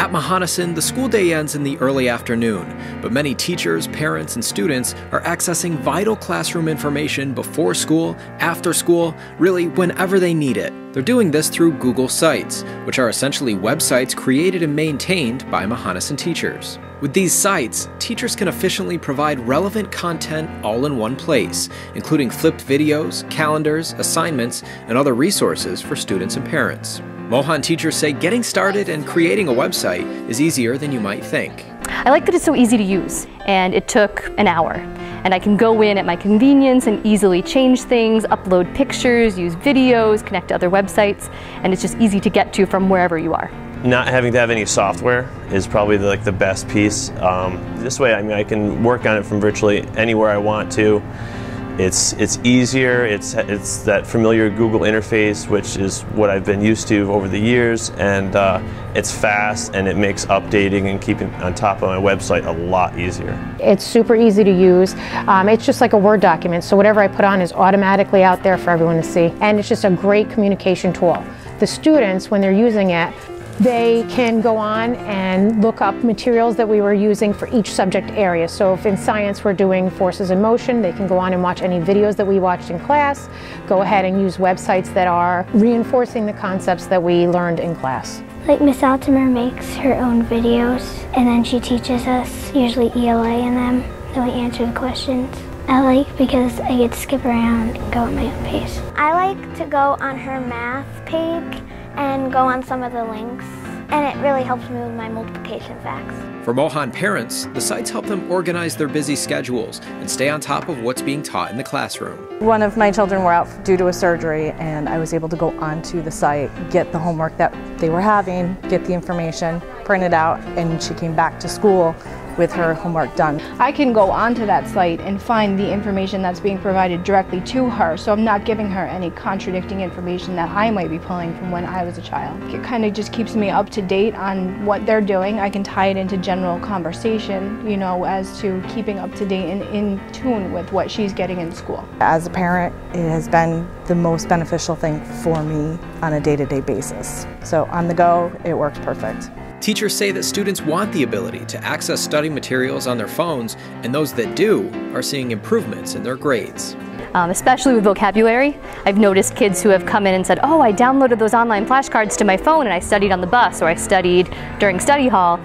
At Mohonasen, the school day ends in the early afternoon, but many teachers, parents, and students are accessing vital classroom information before school, after school, really whenever they need it. They're doing this through Google Sites, which are essentially websites created and maintained by Mohonasen teachers. With these sites, teachers can efficiently provide relevant content all in one place, including flipped videos, calendars, assignments, and other resources for students and parents. Mohan teachers say getting started and creating a website is easier than you might think. I like that it's so easy to use, and it took an hour. And I can go in at my convenience and easily change things, upload pictures, use videos, connect to other websites, and it's just easy to get to from wherever you are. Not having to have any software is probably the best piece. This way, I can work on it from virtually anywhere I want to. It's easier, it's that familiar Google interface, which is what I've been used to over the years, and it's fast, and it makes updating and keeping on top of my website a lot easier. It's super easy to use. It's just like a Word document, so whatever I put on is automatically out there for everyone to see, and it's just a great communication tool. The students, when they're using it, they can go on and look up materials that we were using for each subject area. So if in science we're doing forces in motion, they can go on and watch any videos that we watched in class, go ahead and use websites that are reinforcing the concepts that we learned in class. Like Miss Altimer makes her own videos, and then she teaches us, usually ELA in them, then we answer the questions. I like because I get to skip around and go at my own pace. I like to go on her math page and go on some of the links, and it really helps me with my multiplication facts. For Mohan parents, the sites help them organize their busy schedules and stay on top of what's being taught in the classroom. One of my children were out due to a surgery, and I was able to go onto the site, get the homework that they were having, get the information, print it out, and she came back to school with her homework done. I can go onto that site and find the information that's being provided directly to her, so I'm not giving her any contradicting information that I might be pulling from when I was a child. It kind of just keeps me up to date on what they're doing. I can tie it into general conversation, you know, as to keeping up to date and in tune with what she's getting in school. As a parent, it has been the most beneficial thing for me on a day-to-day basis. So on the go, it works perfect. Teachers say that students want the ability to access study materials on their phones, and those that do are seeing improvements in their grades. Especially with vocabulary. I've noticed kids who have come in and said, oh, I downloaded those online flashcards to my phone and I studied on the bus, or I studied during study hall.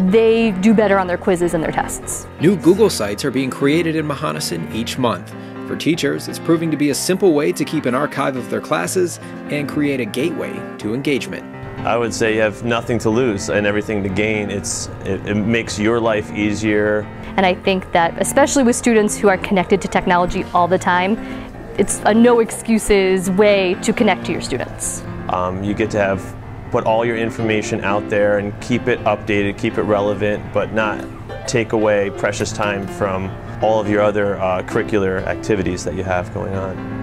They do better on their quizzes and their tests. New Google sites are being created in Mohonasen each month. For teachers, it's proving to be a simple way to keep an archive of their classes and create a gateway to engagement. I would say you have nothing to lose and everything to gain. It makes your life easier. And I think that, especially with students who are connected to technology all the time, it's a no excuses way to connect to your students. You get to put all your information out there and keep it updated, keep it relevant, but not take away precious time from all of your other curricular activities that you have going on.